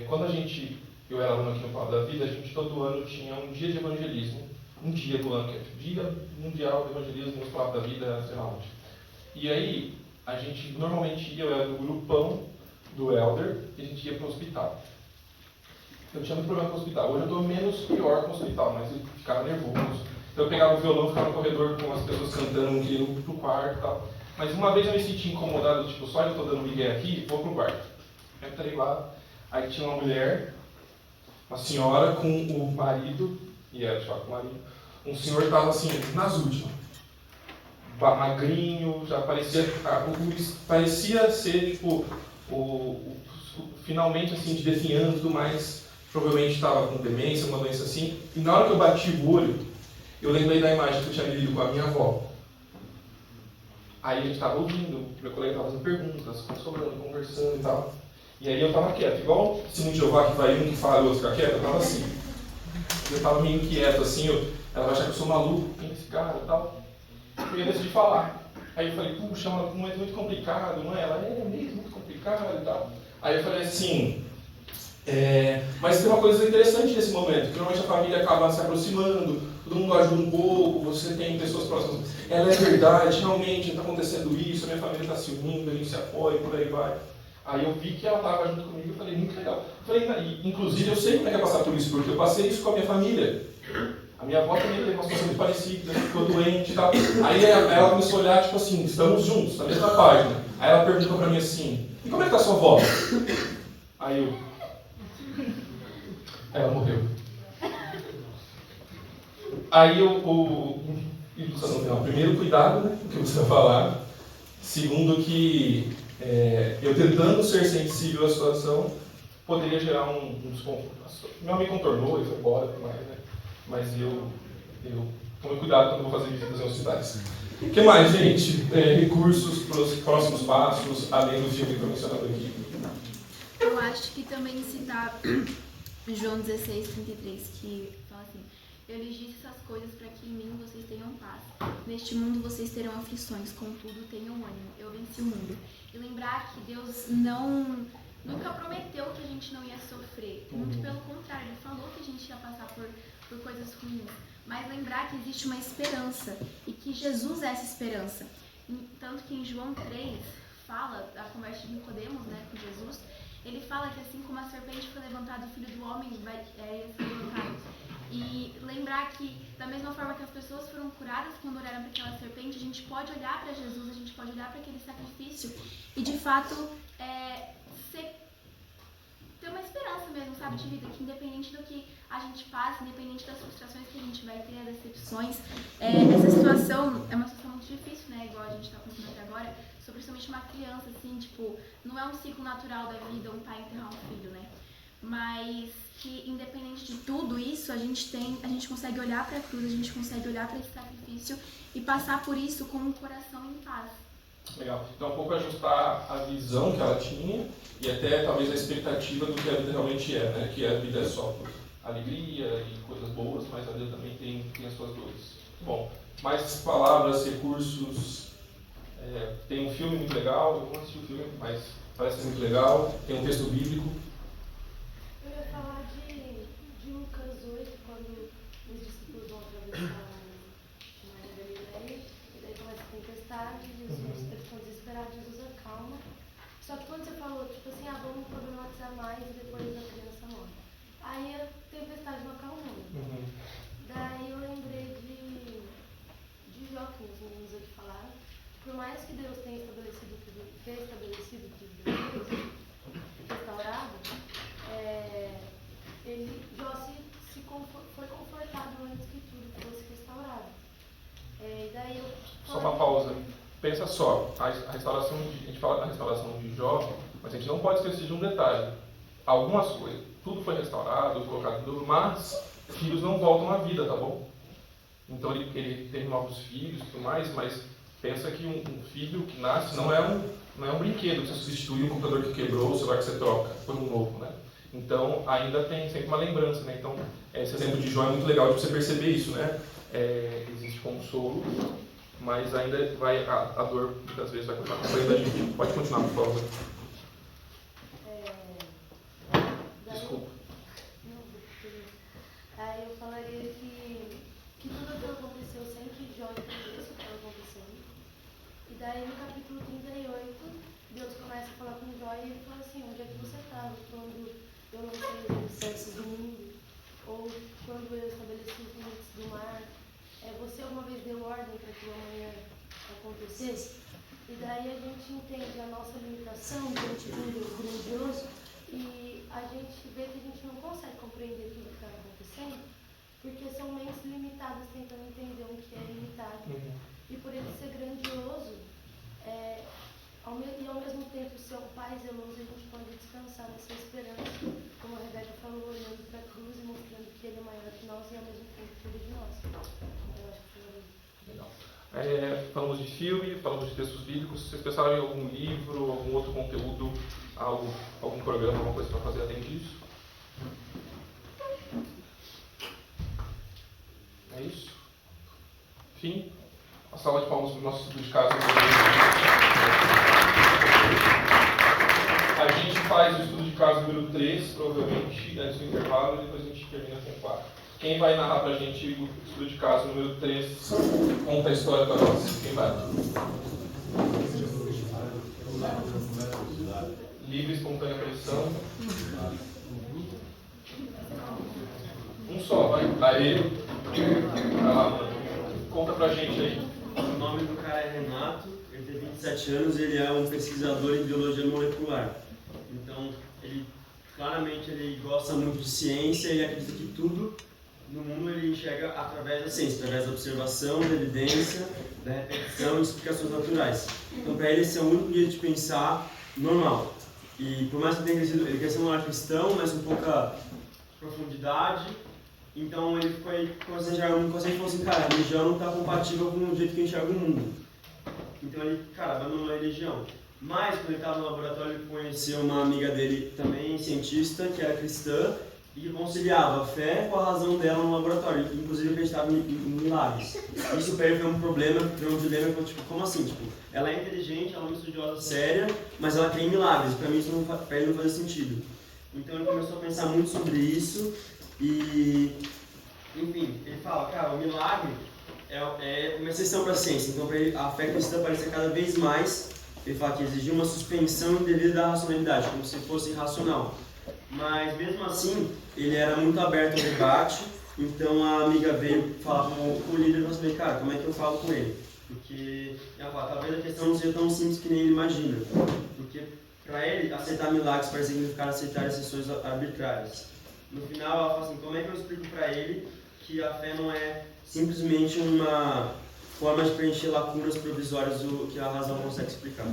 [SPEAKER 1] Quando eu era aluno aqui no Palavra da Vida, a gente todo ano tinha um dia de evangelismo. Um dia do ano, que é o Dia Mundial do Evangelismo no Palavra da Vida, sei lá onde. E aí, a gente normalmente eu era do grupão do Elder, e a gente ia para o hospital. Eu tinha muito problema com o hospital. Hoje eu estou menos pior com o hospital, mas eu ficava nervoso. Então eu pegava o violão, ficava no corredor com as pessoas cantando, não queria ir pro quarto e tal. Mas uma vez eu me senti incomodado, tipo, só eu estou dando migué aqui, vou pro quarto. Eu entrei lá, aí tinha uma mulher, uma senhora com o marido, e era só com o marido, um senhor estava assim, nas últimas. Magrinho, já parecia ser, tipo, finalmente, assim, de definhando e tudo mais, provavelmente estava com demência, uma doença assim, e na hora que eu bati o olho, eu lembrei da imagem que eu tinha vivido com a minha avó. Aí a gente estava ouvindo, meu colega estava fazendo perguntas, consolando, conversando e tal. E aí eu estava quieto, igual o Simão de Jeová, que vai um que fala e o outro fica quieto, eu estava assim. Eu estava meio inquieto, assim, ela vai achar que eu sou maluco, quem é esse cara e tal. Eu decidi falar. Aí eu falei, puxa, é um momento muito complicado, não é? Ela, mesmo, muito complicado e tal. Aí eu falei assim, mas tem uma coisa interessante nesse momento, que normalmente a família acaba se aproximando, todo mundo ajuda um pouco, você tem pessoas próximas. Ela é verdade, realmente está acontecendo isso, a minha família está se unindo, a gente se apoia e por aí vai. Aí eu vi que ela estava junto comigo e falei, muito legal. Falei, inclusive eu sei como é que é passar por isso, porque eu passei isso com a minha família. A minha avó também teve uma situação muito parecida, ficou doente e tal. Aí ela começou a olhar, tipo assim, estamos juntos, na mesma página. Aí ela perguntou pra mim assim, e como é que tá sua avó? Aí ela morreu. Aí primeiro, cuidado, né, com o que você vai falar. Segundo, que eu tentando ser sensível à situação, poderia gerar um desconforto. Meu amigo contornou e foi embora, né? Mas eu tomo cuidado quando vou fazer visitas em hospitais. O que mais, gente? Recursos para os próximos passos, além do filme que foi mencionado aqui.
[SPEAKER 11] Eu acho que também citar João 16:33, que fala assim: eu lhes disse essas coisas para que em mim vocês tenham paz. Neste mundo vocês terão aflições, contudo tenham ânimo. Eu venci o mundo. E lembrar que Deus nunca prometeu que a gente não ia sofrer. Muito pelo contrário, Ele falou que a gente ia passar por coisas ruins. Mas lembrar que existe uma esperança e que Jesus é essa esperança. Tanto que em João 3 fala da conversa de Nicodemos, né, com Jesus. Ele fala que assim como a serpente foi levantada, o Filho do Homem vai ser levantado. E lembrar que, da mesma forma que as pessoas foram curadas quando olharam para aquela serpente, a gente pode olhar para Jesus, a gente pode olhar para aquele sacrifício e, de fato, ter uma esperança mesmo, sabe, de vida, que independente do que a gente passa, independente das frustrações que a gente vai ter, das decepções, essa situação é uma situação muito difícil, né, igual a gente está contando aqui agora, principalmente uma criança, assim, tipo, não é um ciclo natural da vida um pai enterrar um filho, né? mas que independente de tudo isso, a gente consegue olhar para a cruz, a gente consegue olhar para esse sacrifício e passar por isso com um coração em paz.
[SPEAKER 1] Legal. Então, um pouco ajustar a visão que ela tinha e até talvez a expectativa do que a vida realmente é, né? Que a vida é só alegria e coisas boas, mas a vida também tem as suas dores. Bom, mais palavras, recursos. Tem um filme muito legal, eu não assisti o filme, mas parece muito legal. Tem um texto bíblico.
[SPEAKER 3] Eu ia falar de Lucas 8, quando os discípulos vão atravessar o Mar da Galileia, e daí começa a tempestade, Jesus, eles estão desesperados, Jesus acalma. Só que quando você falou, tipo assim, vamos problematizar mais e depois a criança morre. Aí a tempestade não acalmou. Daí eu lembrei de Jó, que os meninos aqui falaram. Por mais que Deus tenha estabelecido tudo, restaurado, Jó foi confortado antes que tudo fosse restaurado. E daí
[SPEAKER 1] Só uma pausa. Pensa só, a restauração a gente fala da restauração de Jó, mas a gente não pode esquecer de um detalhe. Algumas coisas, tudo foi restaurado, colocado tudo, mas filhos não voltam à vida, tá bom? Então ele tem novos filhos e tudo mais, mas pensa que um filho que nasce não é um brinquedo que você substitui, um computador que quebrou, o celular que você troca por um novo, né? Então ainda tem sempre uma lembrança, né? Então esse exemplo de Jó é muito legal de você perceber isso, né? Existe consolo, mas ainda a dor muitas vezes vai continuar acompanhando a gente. Pode continuar, por favor. Desculpa.
[SPEAKER 3] Aí eu falaria que tudo aquilo aconteceu sem que Jó entendesse o que estava acontecendo. E daí no capítulo 38, Deus começa a falar com Jó e ele fala assim, onde é que você estava quando eu não sei os alicerces do mundo? Ou quando eu estabeleci os limites do mar? Você alguma vez deu ordem para que o amanhã acontecesse? E daí a gente entende a nossa limitação diante de um Deus grandioso e a gente vê que a gente não consegue compreender tudo o que está acontecendo, porque são mentes limitadas tentando entender o que é limitado. E por ele ser grandioso, e ao mesmo tempo ser um pai zeloso, a gente pode descansar nessa esperança, como a Rebeca falou, olhando para a cruz e mostrando que ele é maior que nós e ao mesmo tempo cuida de nós. Eu acho que foi
[SPEAKER 1] legal. Falamos de filme, falamos de textos bíblicos. Vocês pensaram em algum livro, algum outro conteúdo, algum programa, alguma coisa para fazer além disso? É isso? Fim. A salva de palmas para o nosso estudo de casa. A gente faz o estudo de casa número 3, provavelmente, antes do intervalo, e depois a gente termina com o 4. Quem vai narrar para a gente o estudo de casa número 3? Conta a história para nós. Quem vai? Livre, espontânea pressão. Um só, vai. Aí. Vai lá, mano. Conta pra gente aí.
[SPEAKER 12] O nome do cara é Renato, ele tem 27 anos, ele é um pesquisador em biologia molecular. Então, claramente ele gosta muito de ciência e acredita que tudo no mundo ele enxerga através da ciência, através da observação, da evidência, da repetição e explicações naturais. Então, para ele, esse é o único jeito de pensar normal. E por mais que ele tenha crescido, ele cresceu num lar cristão, mas com pouca profundidade. Então ele foi consciente e falou assim, cara, a religião não está compatível com o jeito que eu enxergo o mundo. Então ele, abandonou a religião. Mas quando ele estava no laboratório, ele conheceu uma amiga dele, também cientista, que era cristã, e que conciliava a fé com a razão dela no laboratório, inclusive acreditava em milagres. Isso para ele foi um problema, foi um dilema, tipo, como assim? Tipo, ela é inteligente, ela é uma estudiosa séria, mas ela crê em milagres. Para mim isso para ele não fazia sentido. Então ele começou a pensar muito sobre isso. E, enfim, ele fala, cara, o milagre é uma exceção para a ciência. Então, para ele, a fé cristã parecia cada vez mais, ele fala que exigia uma suspensão indevida da racionalidade, como se fosse irracional. Mas, mesmo assim, ele era muito aberto ao debate. Então, a amiga veio falar com o líder e eu falei, cara, como é que eu falo com ele? Porque, ela fala, talvez a questão não seja tão simples que nem ele imagina. Porque, para ele, aceitar milagres parece significar aceitar exceções arbitrárias. No final, ela fala assim, como é que eu explico para ele que a fé não é simplesmente uma forma de preencher lacunas provisórias que a razão consegue explicar?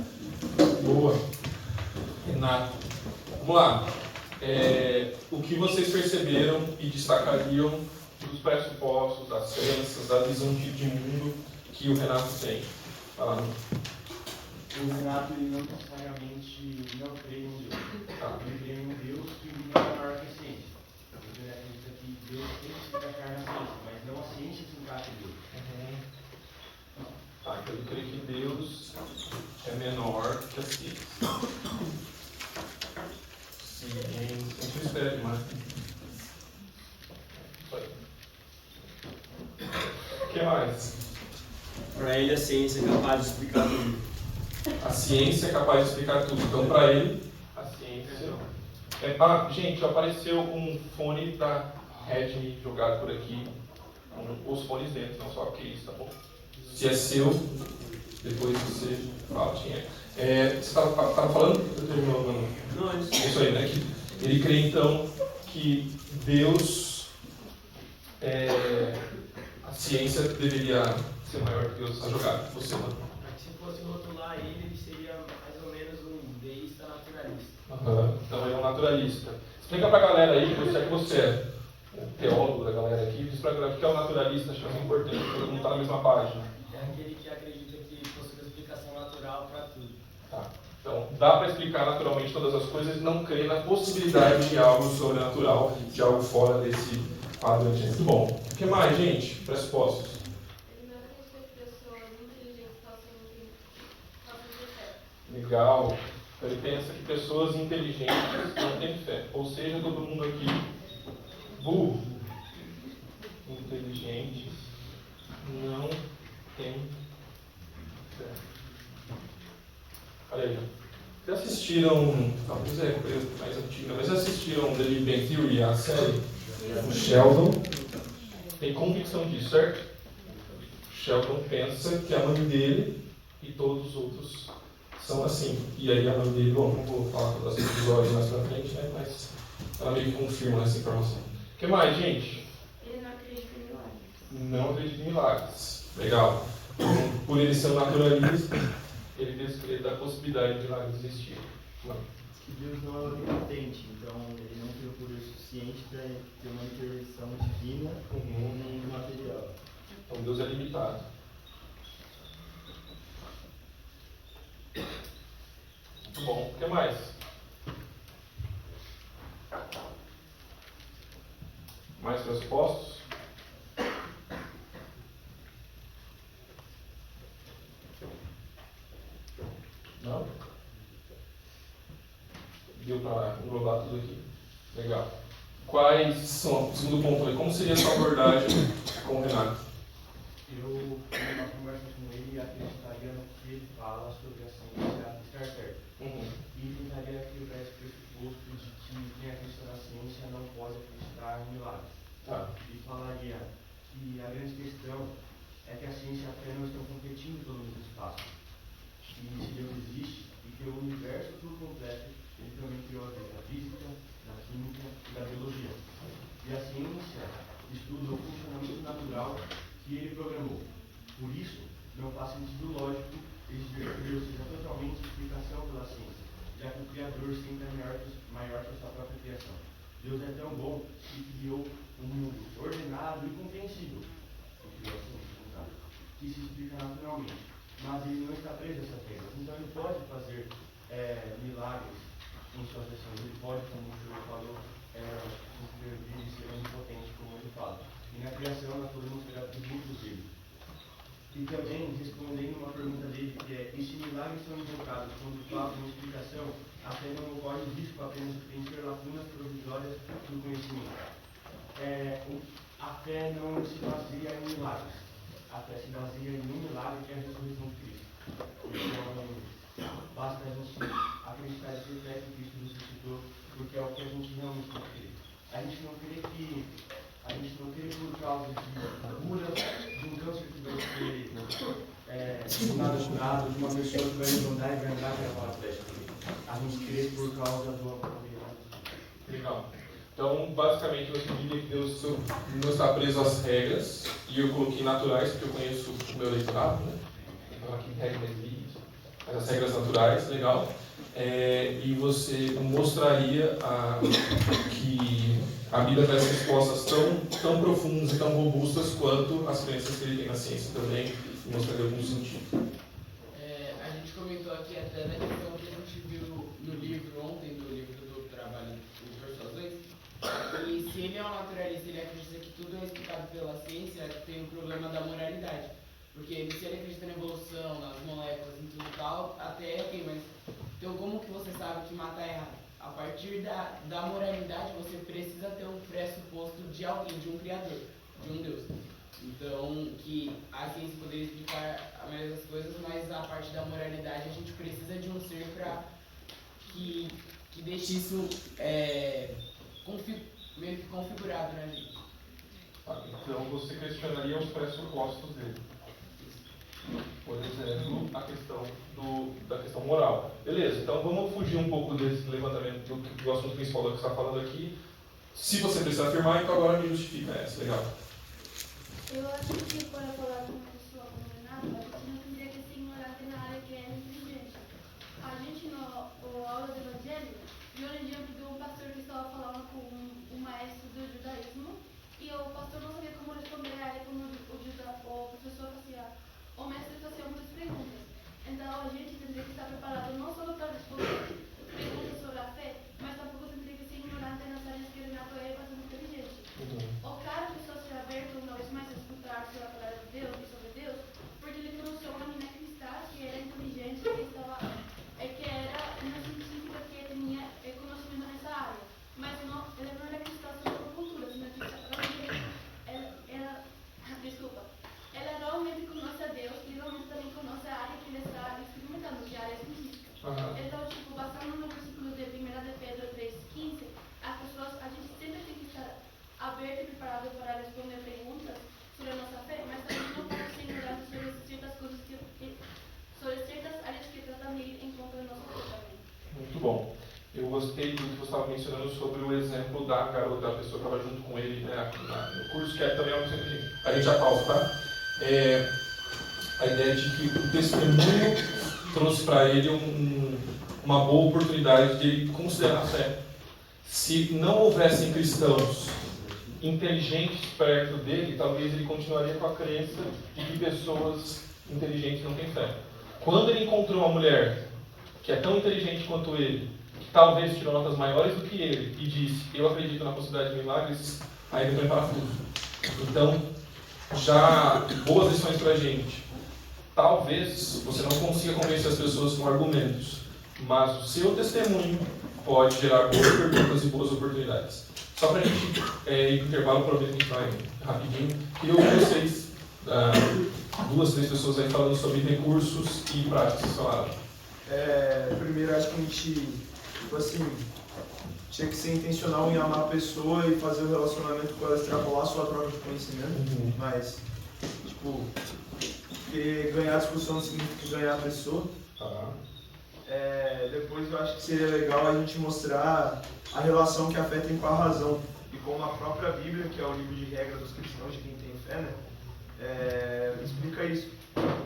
[SPEAKER 1] Boa. Renato. Vamos lá. o que vocês perceberam e destacariam dos pressupostos, das crenças, da visão de mundo que o Renato tem. Vai lá.
[SPEAKER 13] O Renato ele não necessariamente não crê em Deus.
[SPEAKER 1] Tá.
[SPEAKER 13] Ele crê em um Deus que não é maior que a ciência. Ele acredita que Deus tem que se encaixar na ciência, mas não a ciência se encaixa em Deus.
[SPEAKER 1] Tá, então ele crê que Deus é menor que a ciência. Ciência espera demais. Isso aí. O que mais?
[SPEAKER 12] Para ele a ciência é capaz de explicar tudo.
[SPEAKER 1] A ciência é capaz de explicar tudo. Então, para ele, a ciência... gente, apareceu um fone da Redmi jogado por aqui. Com os fones dentro, não só o case, tá bom? Se é seu, depois você fala quem é. Você estava falando?
[SPEAKER 12] Não, é
[SPEAKER 1] isso. Isso aí, né? Que ele crê, então, que Deus... a ciência deveria ser maior que Deus. Está jogado. Você não.
[SPEAKER 2] Se fosse rotular ele seria mais ou menos um deísta naturalista.
[SPEAKER 1] Então ele é um naturalista. Explica pra galera aí, você é o teólogo da galera aqui, diz pra galera o que é o naturalista, acho que é importante, todo mundo está na mesma página.
[SPEAKER 2] É aquele que acredita que possui explicação natural para tudo.
[SPEAKER 1] Tá. Então, dá para explicar naturalmente todas as coisas e não crê na possibilidade de algo sobrenatural, de algo fora desse padrão. Muito bom. O que mais, gente? Pressupostos. Legal. Ele pensa que pessoas inteligentes não têm fé. Ou seja, todo mundo aqui burro. Inteligentes não tem fé. Olha aí. Vocês assistiram, talvez é coisa mais antiga, mas assistiram The Big Bang Theory, a série? O Sheldon tem convicção disso, certo? O Sheldon pensa que a mãe dele e todos os outros são assim. E aí a mãe dele, bom, não vou falar todas as episódios mais pra frente, né? Mas ela meio que confirma essa informação. O que mais, gente?
[SPEAKER 3] Ele não acredita em milagres.
[SPEAKER 1] Não acredita em milagres. Legal. Então, por ele ser um naturalista, ele descreve da possibilidade de milagres existir. Não.
[SPEAKER 13] Que Deus não é onipotente, então ele não tem o poder suficiente para ter uma intervenção divina no mundo material.
[SPEAKER 1] Então Deus é limitado. Muito bom. O que mais? Mais pressupostos? Não? Deu para englobar tudo aqui. Legal. Quais são, segundo ponto aí, como seria a sua abordagem com o Renato?
[SPEAKER 13] Eu, numa conversa com ele, acreditaria no que ele fala sobre a ciência estar certo. E tentaria quebrar esse pressuposto de que quem acredita na ciência não pode acreditar em milagres. E falaria que a grande questão é que a ciência e a fé não estão competindo pelo mesmo espaço. E se Deus existe e que o universo por completo, ele também criou a física, a química e a biologia. E a ciência estuda o funcionamento natural que ele programou. Por isso, não faz sentido lógico exigir que Deus seja totalmente explicação pela ciência, já que o Criador sempre é maior que a sua própria criação. Deus é tão bom que criou um mundo ordenado e compreensível, que se explica naturalmente. Mas ele não está preso a essas regras, então ele pode fazer milagres em suas ações, ele pode, como o senhor falou, intervir e ser onipotente, como ele fala. E na criação nós podemos pegar atributos dele. E também, respondendo uma pergunta dele, que é: e se milagres são invocados quando falta uma explicação, a fé não ocorre o risco apenas de preencher lacunas provisórias do conhecimento. A fé não se baseia em milagres. A fé se baseia em um milagre, que é a ressurreição de Cristo. Então, basta a gente acreditar e ter fé que Cristo ressuscitou, porque é o que a gente realmente crê. A gente não crê por causa de cura, de um câncer que vai ser curado, de uma pessoa que vai levantar e vai andar para a paraplégica. A gente crê por causa do amor.
[SPEAKER 1] Legal. Então, basicamente, você diria que Deus não está preso às regras, e eu coloquei naturais, porque eu conheço o meu leitorado, né? Então, aqui regra não existe, mas as regras naturais, legal. e você mostraria que a Bíblia traz respostas tão profundas e tão robustas quanto as crenças que ele tem na ciência também, e mostraria algum sentido.
[SPEAKER 14] A gente comentou aqui até na questão que a gente viu no livro ontem, do livro do trabalho de Persuasões, e se ele é um naturalista, ele acredita que tudo é explicado pela ciência, tem o problema da moralidade. Porque se ele acredita na evolução, nas moléculas, em tudo tal, até ok, mas então como que você sabe que matar é errado? A partir da moralidade, você precisa ter um pressuposto de alguém, de um criador, de um Deus. Então, que a ciência poderia explicar a maioria das coisas, mas a parte da moralidade, a gente precisa de um ser para que deixe isso meio que configurado na gente.
[SPEAKER 1] Então, você questionaria os pressupostos dele. Por exemplo, a questão da questão moral. Beleza, então vamos fugir um pouco desse levantamento do assunto principal que você está falando aqui. Se você precisar afirmar, então agora me justifica essa. Legal.
[SPEAKER 5] Eu acho que para falar com uma pessoa condenada, a gente não teria que se ignorar na área que é inteligente. A gente, na aula do Evangelho, e hoje em dia eu vi um pastor que estava falando com um maestro do judaísmo, e o pastor não sabia como responder a ele, como o professor fazia. O mestre fazia muitas perguntas. Então a gente teria que estar preparado não só para responder perguntas sobre a fé, mas tampouco teria que ser ignorante nas áreas que Renato é bastante inteligente. O cara precisou ser aberto uma vez mais a escutar sobre a palavra de Deus e sobre Deus, porque ele conheceu uma menina cristã que era inteligente, que era uma científica que tinha conhecimento nessa área. Mas ela não era cristã só por cultura, senão que ela realmente conhece a Deus e realmente também conhece a área que ele está experimentando, que é a área científica. Então, passando no versículo de 1 de Pedro 3,15, a gente sempre tem que estar aberto e preparado para responder perguntas sobre a nossa fé, mas também não pode ser ignorado sobre certas coisas sobre certas áreas que tratam de ir em conta do nosso fé também.
[SPEAKER 1] Muito bom. Eu gostei do que você estava mencionando sobre o exemplo da garota, a pessoa que estava junto com ele no curso, que é também algo que a gente já pausa, tá? A ideia de que o testemunho trouxe para ele uma boa oportunidade de ele considerar a fé. Se não houvessem cristãos inteligentes perto dele, talvez ele continuaria com a crença de que pessoas inteligentes não têm fé. Quando ele encontrou uma mulher que é tão inteligente quanto ele, que talvez tirou notas maiores do que ele, e disse, eu acredito na possibilidade de milagres, aí ele entrou em parafuso. Então, já boas lições para a gente. Talvez você não consiga convencer as pessoas com argumentos, mas o seu testemunho pode gerar boas perguntas e boas oportunidades. Só para a gente ir para o intervalo, prometo que a gente vai rapidinho. Queria ouvir vocês, 2, 3 pessoas aí falando sobre recursos e práticas que falaram.
[SPEAKER 8] Primeiro, acho que a gente, tinha que ser intencional em amar a pessoa e fazer o relacionamento com ela extrapolar sua troca de conhecimento, mas, querer ganhar a discussão não significa ganhar a pessoa. Depois eu acho que seria legal a gente mostrar a relação que a fé tem com a razão e como a própria Bíblia, que é o livro de regra dos cristãos, de quem tem fé, explica isso.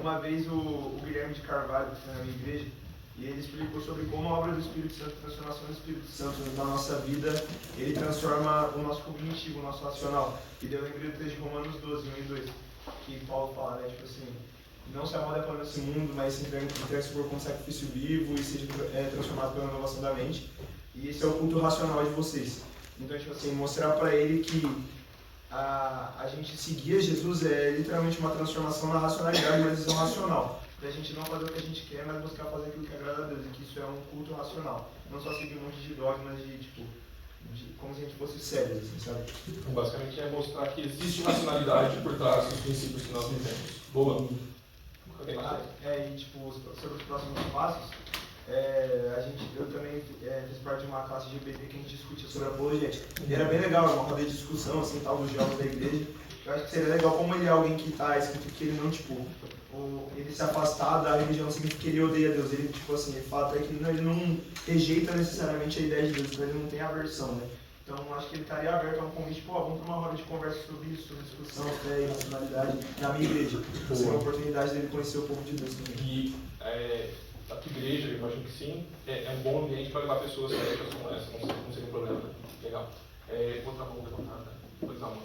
[SPEAKER 8] Uma vez o Guilherme de Carvalho, que foi na minha igreja, e ele explicou sobre como a obra do Espírito Santo, a transformação do Espírito Santo na nossa vida, ele transforma o nosso cognitivo, o nosso racional. E daí eu lembrei do texto de Romanos 12, 1 e 2, que Paulo fala, não se amolda para esse mundo, mas se entregue-se por como sacrifício vivo e seja transformado pela inovação da mente. E esse é o culto racional de vocês. Então, mostrar para ele que a gente seguir Jesus é literalmente uma transformação na racionalidade, uma decisão racional. Da gente não fazer o que a gente quer, mas buscar fazer aquilo que agrada a Deus. E que isso é um culto racional. Não só seguir um monte de dogmas como se a gente fosse sérios, sabe?
[SPEAKER 1] Então, basicamente é mostrar que existe racionalidade por trás dos princípios que nós vivemos. Boa.
[SPEAKER 8] Sobre os próximos passos, eu também fiz parte de uma classe de EBD que a gente discutia sobre apologética. E era bem legal, uma roda de discussão, tal, dos jogos da igreja. Eu acho que seria legal como ele é alguém que está escrito que ele não, ele se afastar da religião não significa que ele odeia Deus. Ele, o fato é que ele não rejeita necessariamente a ideia de Deus, então ele não tem aversão, Então, acho que ele estaria aberto a um convite, vamos para uma roda de conversa sobre isso, sobre discussão, fé e racionalidade na minha igreja. Seria uma oportunidade dele conhecer um pouco de Deus também.
[SPEAKER 1] E a tua igreja, eu imagino que sim, é um bom ambiente para levar pessoas cegas como essa, não seria um problema. Né? Legal. Outra mão levantada. Pois não, mano.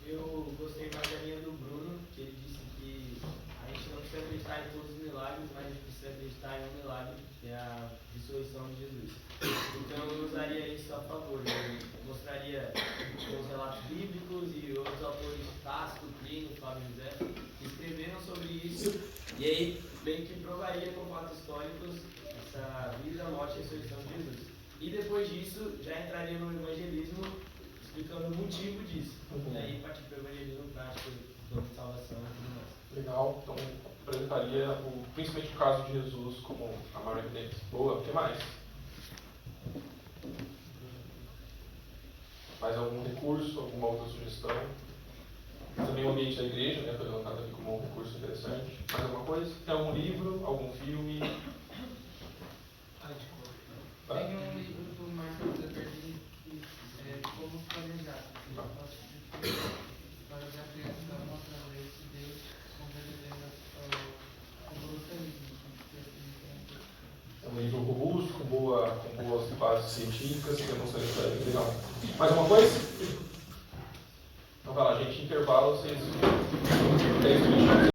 [SPEAKER 2] Eu gostei mais da linha do Bruno, que ele disse que a gente não precisa acreditar em todos os milagres, mas a gente precisa acreditar em um milagre, que é a ressurreição de Jesus. Então eu usaria isso a favor. Eu mostraria os relatos bíblicos e outros autores, Tácito, Plínio, Flávio José, que escreveram sobre isso, e aí meio que provaria com fatos históricos essa vida, morte e ressurreição de Jesus. E depois disso, já entraria no evangelismo, explicando o motivo disso. E aí partir para o evangelismo prático, do de salvação e tudo mais.
[SPEAKER 1] Legal, então apresentaria principalmente o caso de Jesus como a maior evidência. Boa, o que mais? Mais algum recurso, alguma outra sugestão? Também o ambiente da igreja, né, foi levantado aqui como um recurso interessante. Mais alguma coisa? Tem algum livro, algum filme?
[SPEAKER 14] Tem um livro do Marcos Zuckerberg que é Como Planejar. Para a criação através de Deus, compreendendo o evolucionismo.
[SPEAKER 1] É um livro robusto, com boas bases científicas, que demonstra isso aí. Legal. Mais alguma coisa? Então vai lá, gente, intervalo, vocês 10 minutos.